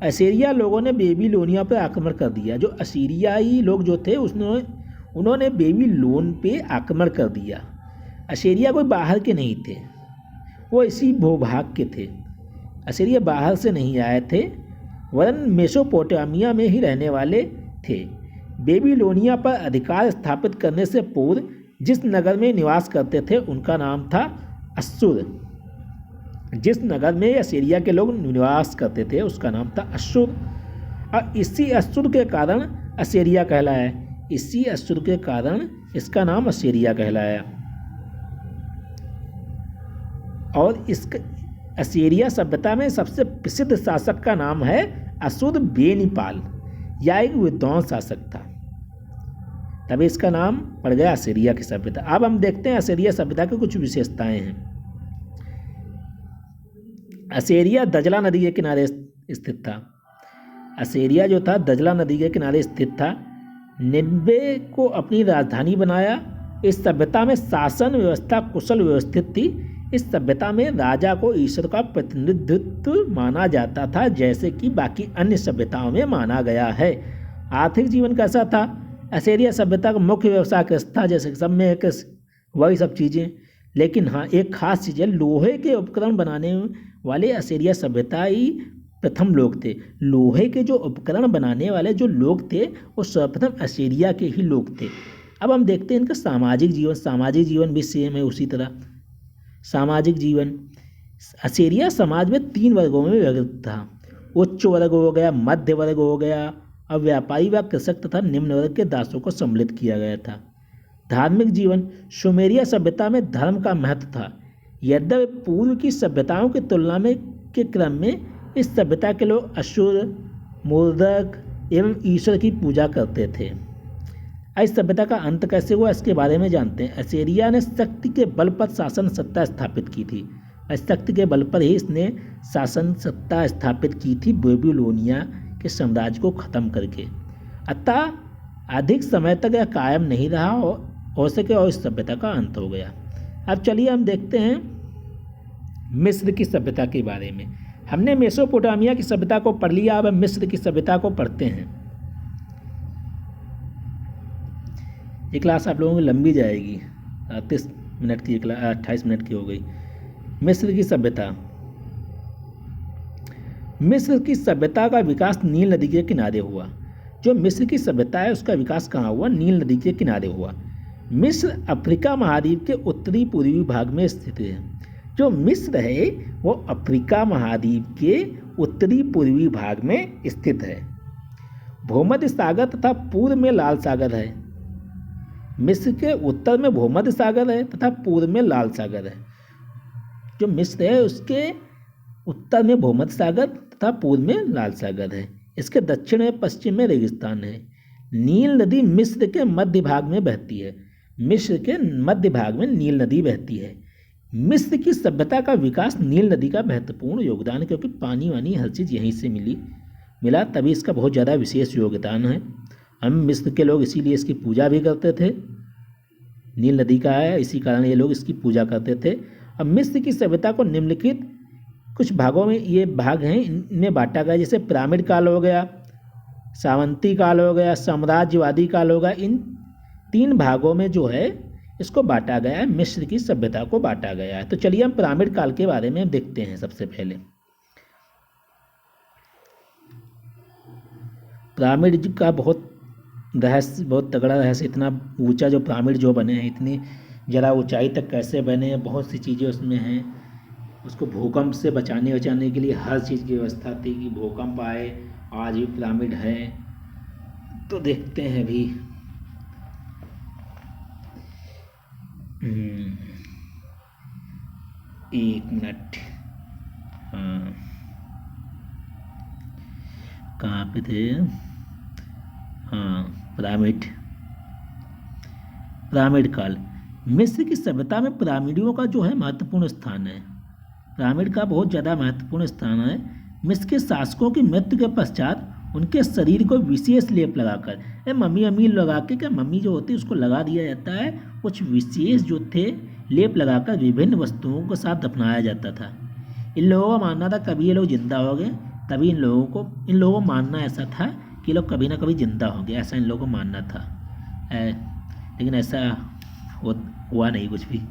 असीरिया लोगों ने बेबीलोनिया पर आक्रमण कर दिया। जो असीरियाई लोग जो थे उन्होंने बेबीलोन पे आक्रमण कर दिया। असीरिया कोई बाहर के नहीं थे, वो इसी भूभाग के थे। असीरिया बाहर से नहीं आए थे वरन मेसोपोटामिया में ही रहने वाले थे। बेबीलोनिया पर अधिकार स्थापित करने से पूर्व जिस नगर में निवास करते थे उनका नाम था अश्शूर। जिस नगर में असीरिया के लोग निवास करते थे उसका नाम था अश्शूर और इसी अश्शूर के कारण असीरिया कहलाया। इसी अश्शूर के कारण इसका नाम असीरिया कहलाया। और इस असीरिया सभ्यता में सबसे प्रसिद्ध शासक का नाम है अश्शुरबेनिपाल, या एक विद्वान शासक था, तभी इसका नाम पड़ गया असीरिया की सभ्यता। अब हम देखते हैं असीरिया सभ्यता की कुछ विशेषताएं हैं। असीरिया दजला नदी के किनारे स्थित था। असीरिया जो था दजला नदी के किनारे स्थित था। निन्वे को अपनी राजधानी बनाया। इस सभ्यता में शासन व्यवस्था कुशल व्यवस्थित थी। इस सभ्यता में राजा को ईश्वर का प्रतिनिधित्व माना जाता था जैसे कि बाकी अन्य सभ्यताओं में माना गया है। आर्थिक जीवन कैसा था? असीरिया सभ्यता का मुख्य व्यवसाय कृषि था, जैसे सब में वही सब चीज़ें। लेकिन हाँ, एक खास चीज़ है, लोहे के उपकरण बनाने वाले असीरिया सभ्यता ही प्रथम लोग थे। लोहे के जो उपकरण बनाने वाले जो लोग थे वो सर्वप्रथम असीरिया के ही लोग थे। अब हम देखते हैं इनका सामाजिक जीवन भी सेम है उसी तरह। सामाजिक जीवन, असीरिया समाज में 3 वर्गों में विभाजित था। उच्च वर्ग हो गया, मध्य वर्ग हो गया और व्यापारी व कृषक तथा निम्न वर्ग के दासों को सम्मिलित किया गया था। धार्मिक जीवन, सुमेरिया सभ्यता में धर्म का महत्व था। यद्यपि पूर्व की सभ्यताओं की तुलना में के क्रम में इस सभ्यता के लोग अशुर, मूर्धक एवं ईश्वर की पूजा करते थे। इस सभ्यता का अंत कैसे हुआ इसके बारे में जानते हैं। असीरिया ने शक्ति के बल पर शासन सत्ता स्थापित की थी। शक्ति के बल पर ही इसने शासन सत्ता स्थापित की थी बेबीलोनिया के साम्राज्य को खत्म करके। अतः अधिक समय तक यह कायम नहीं रहा हो सके और इस सभ्यता का अंत हो गया। अब चलिए हम देखते हैं मिस्र की सभ्यता के बारे में। हमने मेसोपोटामिया की सभ्यता को पढ़ लिया, अब हम मिस्र की सभ्यता को पढ़ते हैं। ये क्लास आप लोगों की लंबी जाएगी, 30 मिनट की 28 मिनट की हो गई। मिस्र की सभ्यता। मिस्र की सभ्यता का विकास नील नदी के किनारे हुआ। जो मिस्र की सभ्यता है उसका विकास कहाँ हुआ? नील नदी के किनारे हुआ। मिस्र अफ्रीका महाद्वीप के उत्तरी पूर्वी भाग में स्थित है। जो मिस्र है वो अफ्रीका महाद्वीप के उत्तरी पूर्वी भाग में स्थित है। भूमध्य सागर तथा पूर्व में लाल सागर है। मिस्र के उत्तर में भूमध्य सागर है तथा पूर्व में लाल सागर है। जो मिस्र है उसके उत्तर में भूमध्य सागर तथा पूर्व में लाल सागर है। इसके दक्षिण में पश्चिम में रेगिस्तान है। नील नदी मिस्र के मध्य भाग में बहती है। मिस्र के मध्य भाग में नील नदी बहती है। मिस्र की सभ्यता का विकास नील नदी का महत्वपूर्ण योगदान है, क्योंकि पानी वानी हर चीज़ यहीं से मिला, तभी इसका बहुत ज़्यादा विशेष योगदान है। हम मिस्र के लोग इसीलिए इसकी पूजा भी करते थे। नील नदी का है, इसी कारण ये लोग इसकी पूजा करते थे। अब मिस्र की सभ्यता को निम्नलिखित कुछ भागों में ये भाग हैं, इनमें बांटा गया। जैसे पिरामिड काल हो गया, सावंती काल हो गया, साम्राज्यवादी काल हो गया। इन 3 भागों में जो है इसको बांटा गया है, मिस्र की सभ्यता को बांटा गया है। तो चलिए हम पिरामिड काल के बारे में देखते हैं। सबसे पहले पिरामिड का बहुत रहस्य, बहुत तगड़ा रहस्य, इतना ऊंचा जो पिरामिड जो बने हैं, इतनी ज़रा ऊंचाई तक कैसे बने हैं, बहुत सी चीज़ें उसमें हैं। उसको भूकंप से बचाने के लिए हर चीज़ की व्यवस्था थी कि भूकंप आए, आज भी पिरामिड है। तो देखते हैं अभी। एक मिनट, हाँ कहाँ पे थे, हाँ पिरामिड काल। मिस्र की सभ्यता में पिरामिडों का जो है महत्वपूर्ण स्थान है। पिरामिड का बहुत ज़्यादा महत्वपूर्ण स्थान है। मिस्र के शासकों की मृत्यु के पश्चात उनके शरीर को विशेष लेप लगाकर, मम्मी लगा के, क्या मम्मी जो होती है उसको लगा दिया जाता है, कुछ विशेष जो थे लेप लगाकर विभिन्न वस्तुओं के साथ दफनाया जाता था। इन लोगों का मानना था कभी ये लोग जिंदा हो गए, तभी इन लोगों को मानना ऐसा था कि लोग कभी ना कभी जिंदा होंगे, ऐसा इन लोगों को मानना था। लेकिन ऐसा हुआ नहीं कुछ भी।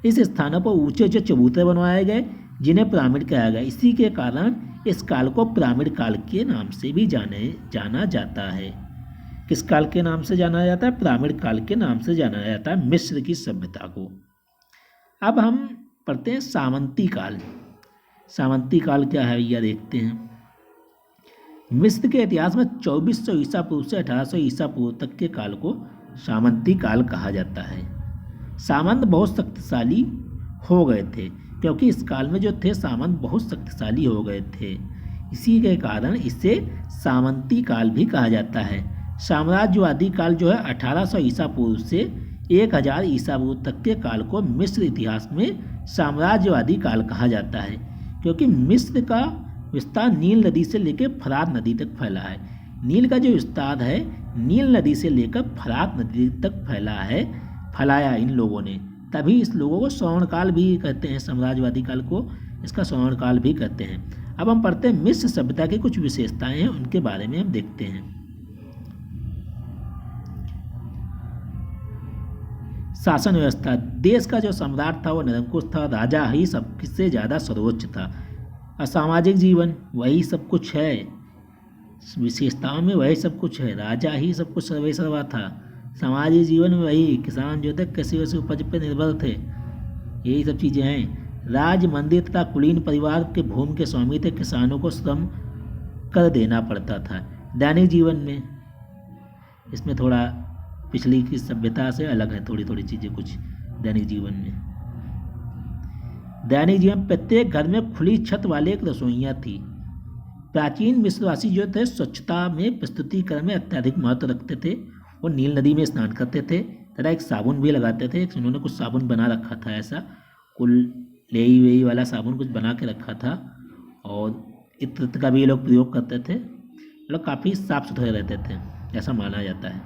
इस स्थानों पर ऊंचे ऊंचे चबूतरे बनवाए गए जिन्हें पिरामिड कहा गया। इसी के कारण इस काल को पिरामिड काल के नाम से भी जाना जाता है। किस काल के नाम से जाना जाता है? पिरामिड काल के नाम से जाना जाता है मिस्र की सभ्यता को। अब हम पढ़ते हैं सामंती काल। सामंती काल क्या है यह देखते हैं। मिस्र के इतिहास में 2400 ईसा पूर्व से 1800 ईसा पूर्व तक के काल को सामंती काल कहा जाता है। सामंत बहुत शक्तिशाली हो गए थे, क्योंकि इस काल में जो थे सामंत बहुत शक्तिशाली हो गए थे। इसी के कारण इसे सामंती काल भी कहा जाता है। साम्राज्यवादी काल जो है 1800 ईसा पूर्व से 1000 ईसा पूर्व तक के काल को मिस्र इतिहास में साम्राज्यवादी काल कहा जाता है, क्योंकि मिस्र का विस्तार नील नदी से लेकर फरात नदी तक फैला है। नील का जो विस्तार है नील नदी से लेकर फरात नदी तक फैलाया इन लोगों ने, तभी इस लोगों को स्वर्णकाल भी कहते हैं। साम्राज्यवादी काल को इसका स्वर्णकाल भी कहते हैं। अब हम पढ़ते हैं मिस्र सभ्यता की कुछ विशेषताएं हैं, उनके बारे में हम देखते हैं। शासन व्यवस्था। देश का जो सम्राट था वो निरंकुश था, राजा ही सबसे ज़्यादा सर्वोच्च था। असामाजिक जीवन, वही सब कुछ है, विशेषताओं में वही सब कुछ है, राजा ही सब कुछ सर्वे सर्वा था। सामाजिक जीवन में वही किसान जो थे कृषि वैसे उपज पर निर्भर थे, यही सब चीज़ें हैं। राज मंदिर तथा कुलीन परिवार के भूमि के स्वामी थे, किसानों को श्रम कर देना पड़ता था। दैनिक जीवन में इसमें थोड़ा पिछली की सभ्यता से अलग है, थोड़ी थोड़ी चीज़ें कुछ दैनिक जीवन में। दैनिक जीवन प्रत्येक घर में खुली छत वाले एक रसोइयाँ थी। प्राचीन मिस्रवासी जो थे स्वच्छता में प्रस्तुतिकरण में अत्यधिक महत्व रखते थे। वो नील नदी में स्नान करते थे तथा एक साबुन भी लगाते थे। उन्होंने कुछ साबुन बना रखा था, ऐसा कुल लेई वेई वाला साबुन कुछ बना के रखा था, और इत्र का भी ये लोग प्रयोग करते थे। लोग काफ़ी साफ सुथरे रहते थे, ऐसा माना जाता है।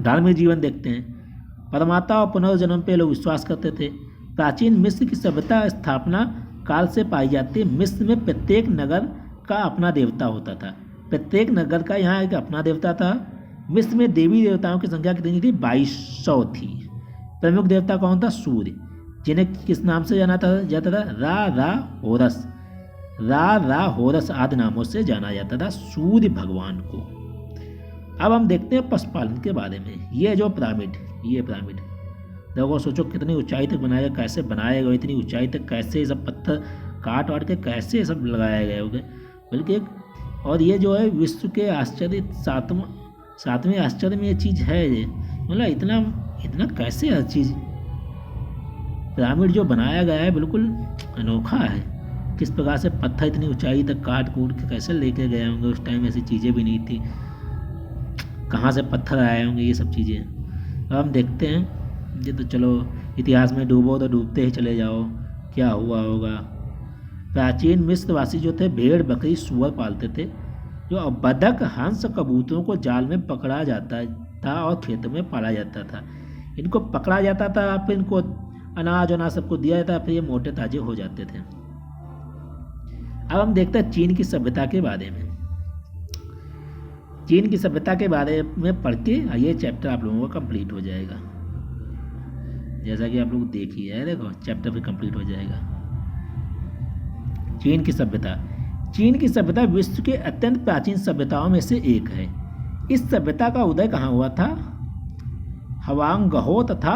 धार्मिक जीवन देखते हैं। परमात्मा और पुनर्जन्म पे लोग विश्वास करते थे। प्राचीन मिस्र की सभ्यता स्थापना काल से पाई जाती है। मिस्र में प्रत्येक नगर का अपना देवता होता था। प्रत्येक नगर का यहाँ एक अपना देवता था। मिस्र में देवी देवताओं की संख्या कितनी थी? 2200 थी। प्रमुख देवता कौन था? सूर्य, जिन्हें किस नाम से जाना जाता था? रा होरस आदि नामों से जाना जाता था सूर्य भगवान को। अब हम देखते हैं पशुपालन के बारे में। ये पिरामिड देखो, सोचो कितनी ऊंचाई तक बनाया गया, कैसे बनाया गया, इतनी ऊंचाई तक कैसे सब पत्थर काट वाट के कैसे सब लगाया गया होगा, बल्कि और ये जो है विश्व के आश्चर्य सातवें आश्चर्य में ये चीज़ है। ये मतलब इतना कैसे हर चीज़ पिरामिड जो बनाया गया है बिल्कुल अनोखा है। किस प्रकार से पत्थर इतनी ऊंचाई तक काट कूट के कैसे लेके गए होंगे, उस टाइम ऐसी चीज़ें भी नहीं थी, कहाँ से पत्थर आए होंगे, ये सब चीज़ें। अब हम देखते हैं। ये तो चलो इतिहास में डूबो तो डूबते ही चले जाओ, क्या हुआ होगा। प्राचीन मिस्रवासी जो थे भेड़ बकरी सूअर पालते थे, जो बतख हंस कबूतरों को जाल में पकड़ा जाता था और खेतों में पाला जाता था। इनको पकड़ा जाता था, फिर इनको अनाज सबको दिया जाता, फिर ये मोटे ताजे हो जाते थे। अब हम देखते हैं चीन की सभ्यता के बारे में। चीन की सभ्यता के बारे में पढ़ के ये चैप्टर आप लोगों का कंप्लीट हो जाएगा। जैसा कि आप लोग देखिए है, देखो चैप्टर फिर कंप्लीट हो जाएगा। चीन की सभ्यता। चीन की सभ्यता विश्व के अत्यंत प्राचीन सभ्यताओं में से एक है। इस सभ्यता का उदय कहाँ हुआ था? हवांगहो तथा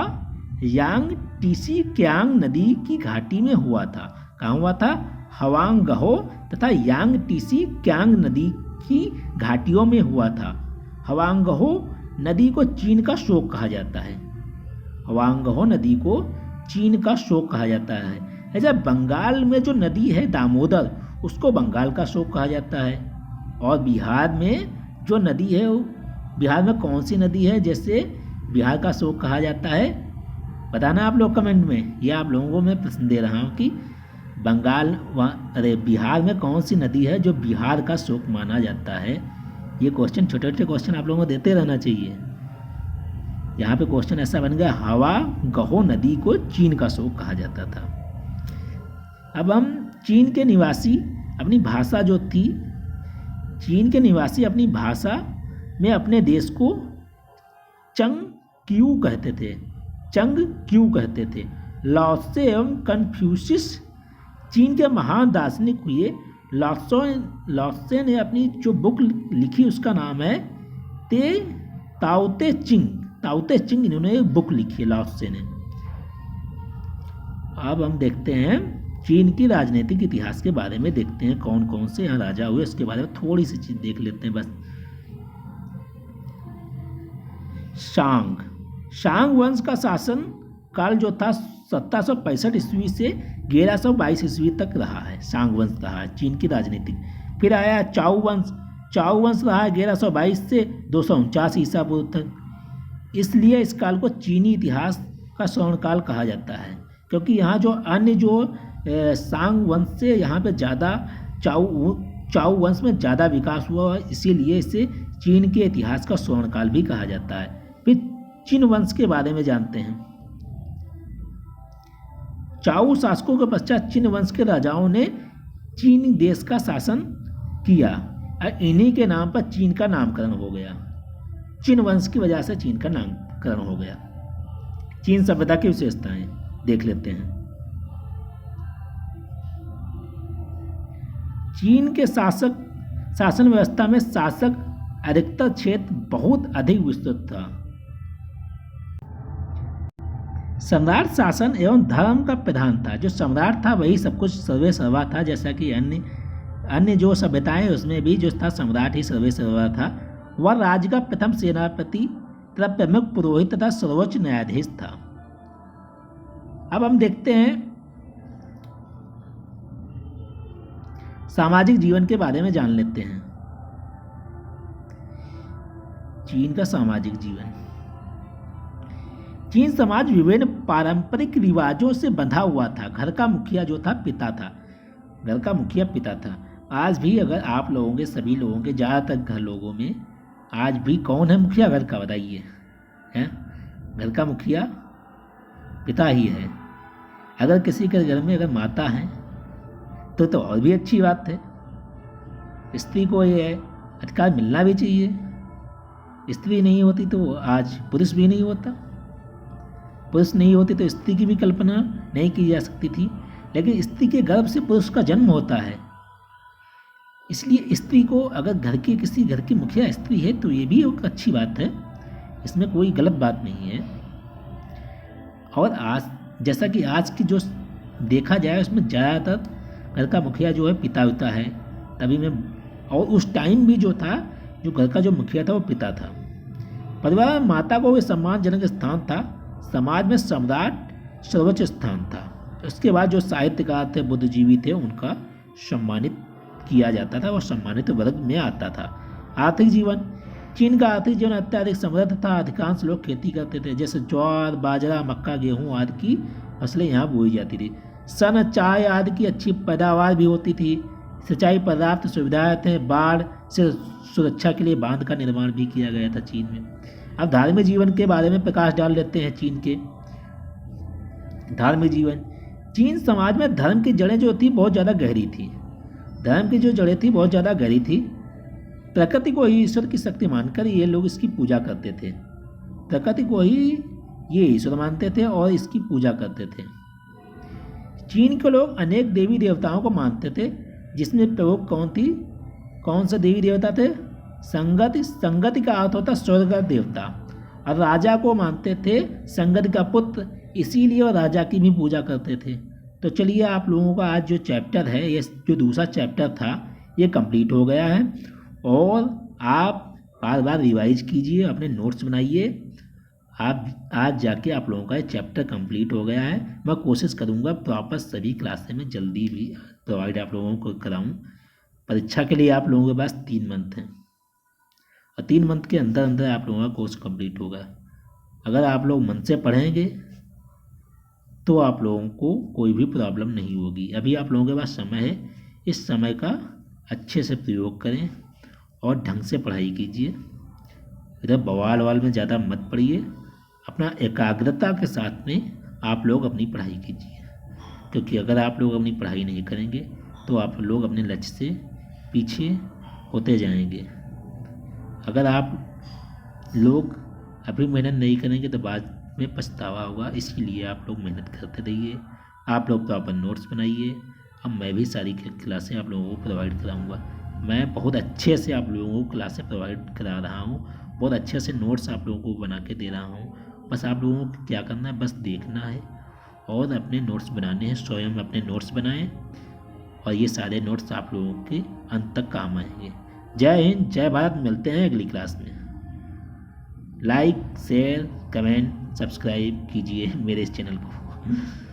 यांग टीसी क्यांग नदी की घाटी में हुआ था। कहाँ हुआ था? हवांगहो तथा यांग टीसी क्यांग नदी की घाटियों में हुआ था। हवांगहो नदी को चीन का शोक कहा जाता है। हवांगहो नदी को चीन का शोक कहा जाता है। ऐसा बंगाल में जो नदी है दामोदर, उसको बंगाल का शोक कहा जाता है। और बिहार में जो नदी है, बिहार में कौन सी नदी है जैसे बिहार का शोक कहा जाता है? बताना आप लोग कमेंट में। ये आप लोगों को मैं प्रश्न दे रहा हूँ कि बिहार में कौन सी नदी है जो बिहार का शोक माना जाता है? ये क्वेश्चन, छोटे छोटे क्वेश्चन आप लोगों को देते रहना चाहिए। यहाँ पे क्वेश्चन ऐसा बन गया, हवांगहो नदी को चीन का शोक कहा जाता था। अब हम चीन के निवासी अपनी भाषा जो थी, चीन के निवासी अपनी भाषा में अपने देश को चंग क्यू कहते थे। चंग क्यू कहते थे। लाओत्से एवं कन्फ्यूशियस चीन के महान दार्शनिक हुए। लाओत्से ने अपनी जो बुक लिखी उसका नाम है ताओते चिंग। ताओते चिंग इन्होंने एक बुक लिखी है लाओत्से ने। अब हम देखते हैं चीन की राजनीतिक इतिहास के बारे में, देखते हैं कौन कौन से यहाँ राजा हुए, उसके बारे में थोड़ी सी चीज देख लेते हैं बस। शांग वंश का शासन काल जो था 1765 ईस्वी से 1122 ईस्वी तक रहा है। शांग वंश रहा है चीन की राजनीतिक। फिर आया चाउ वंश। चाउ वंश रहा है 1122 से 249 ईसा पूर्व तक। इसलिए इस काल को चीनी इतिहास का स्वर्णकाल कहा जाता है, क्योंकि यहाँ जो अन्य जो सांग वंश से यहाँ पे ज़्यादा चाउ वंश में ज़्यादा विकास हुआ, इसीलिए इसे चीन के इतिहास का स्वर्णकाल भी कहा जाता है। फिर चिन वंश के बारे में जानते हैं। चाउ शासकों के पश्चात चिन वंश के राजाओं ने चीन देश का शासन किया और इन्हीं के नाम पर चीन का नामकरण हो गया। चिन वंश की वजह से चीन का नामकरण हो गया। चीन सभ्यता की विशेषताएं देख लेते हैं। चीन के शासन व्यवस्था में शासक अधिकतर क्षेत्र बहुत अधिक विस्तृत था। सम्राट शासन एवं धर्म का प्रधान था। जो सम्राट था वही सब कुछ सर्वे सर्वा था, जैसा कि अन्य जो सभ्यताएं उसमें भी जो था सम्राट ही सर्वे सर्वा था। वह राज्य का प्रथम सेनापति तथा प्रमुख पुरोहित तथा सर्वोच्च न्यायाधीश था। अब हम देखते हैं सामाजिक जीवन के बारे में जान लेते हैं। चीन का सामाजिक जीवन। चीन समाज विभिन्न पारंपरिक रिवाजों से बंधा हुआ था। घर का मुखिया जो था पिता था। घर का मुखिया पिता था। आज भी अगर आप लोगों के, सभी लोगों के, ज़्यादातर घर लोगों में आज भी कौन है मुखिया घर का? बताइए। हैं? घर का मुखिया पिता ही है। अगर किसी के घर में अगर माता है तो और भी अच्छी बात है। स्त्री को ये अधिकार मिलना भी चाहिए। स्त्री नहीं होती तो आज पुरुष भी नहीं होता। पुरुष नहीं होते तो स्त्री की भी कल्पना नहीं की जा सकती थी। लेकिन स्त्री के गर्भ से पुरुष का जन्म होता है। इसलिए स्त्री को अगर किसी घर की मुखिया स्त्री है तो ये भी एक अच्छी बात है, इसमें कोई गलत बात नहीं है। और आज जैसा कि आज की जो देखा जाए उसमें ज़्यादातर घर का मुखिया जो है पिता होता है। तभी में और उस टाइम भी जो था, जो घर का जो मुखिया था वो पिता था। परिवार में माता को भी सम्मानजनक स्थान था। समाज में सम्राट सर्वोच्च स्थान था। उसके बाद जो साहित्यकार थे, बुद्धिजीवी थे, उनका सम्मानित किया जाता था, वो सम्मानित वर्ग में आता था। आर्थिक जीवन। चीन का आर्थिक जीवन अत्यधिक समृद्ध था। अधिकांश लोग खेती करते थे, जैसे ज्वार, बाजरा, मक्का, गेहूँ आदि की फसलें यहाँ बोई जाती थी। सन, चाय आदि की अच्छी पैदावार भी होती थी। सिंचाई पर्याप्त सुविधाएं थे। बाढ़ से सुरक्षा के लिए बांध का निर्माण भी किया गया था चीन में। अब धार्मिक जीवन के बारे में प्रकाश डाल लेते हैं। चीन के धार्मिक जीवन। चीन समाज में धर्म की जड़ें जो थी बहुत ज़्यादा गहरी थी। धर्म की जो जड़ें थी बहुत ज़्यादा गहरी थी। प्रकृति को ही ईश्वर की शक्ति मानकर ये लोग इसकी पूजा करते थे। प्रकृति को ही ये ईश्वर मानते थे और इसकी पूजा करते थे। चीन के लोग अनेक देवी देवताओं को मानते थे, जिसमें प्रमुख कौन से देवी देवता थे? संगति का अर्थ होता स्वर्ग का देवता, और राजा को मानते थे संगति का पुत्र, इसीलिए वो राजा की भी पूजा करते थे। तो चलिए, आप लोगों का आज जो चैप्टर है, ये जो दूसरा चैप्टर था, ये कंप्लीट हो गया है। और आप बार बार रिवाइज कीजिए, अपने नोट्स बनाइए। आप आज जाके आप लोगों का ये चैप्टर कंप्लीट हो गया है। मैं कोशिश करूँगा प्रॉपर सभी क्लासें में जल्दी भी प्रोवाइड आप लोगों को कराऊँ। परीक्षा के लिए आप लोगों के पास 3 मंथ हैं, और 3 मंथ के अंदर अंदर आप लोगों का कोर्स कंप्लीट होगा। अगर आप लोग मन से पढ़ेंगे तो आप लोगों को कोई भी प्रॉब्लम नहीं होगी। अभी आप लोगों के पास समय है, इस समय का अच्छे से प्रयोग करें और ढंग से पढ़ाई कीजिए। इधर बवाल वाल में ज़्यादा मत पढ़िए, अपना एकाग्रता के साथ में आप लोग अपनी पढ़ाई कीजिए, क्योंकि अगर आप लोग अपनी पढ़ाई नहीं करेंगे तो आप लोग अपने लक्ष्य से पीछे होते जाएंगे। अगर आप लोग अभी मेहनत नहीं करेंगे तो बाद में पछतावा होगा, इसीलिए आप लोग मेहनत करते रहिए। आप लोग प्रॉपर नोट्स बनाइए। अब मैं भी सारी क्लासें आप लोगों को प्रोवाइड कराऊंगा। मैं बहुत अच्छे से आप लोगों को क्लासें प्रोवाइड करा रहा हूँ, बहुत अच्छे से नोट्स आप लोगों को बना के दे रहा हूँ। बस आप लोगों को क्या करना है, बस देखना है और अपने नोट्स बनाने हैं। स्वयं अपने नोट्स बनाएं और ये सारे नोट्स आप लोगों के अंत तक काम आएंगे। जय हिंद, जय भारत। मिलते हैं अगली क्लास में। लाइक, शेयर, कमेंट, सब्सक्राइब कीजिए मेरे इस चैनल को।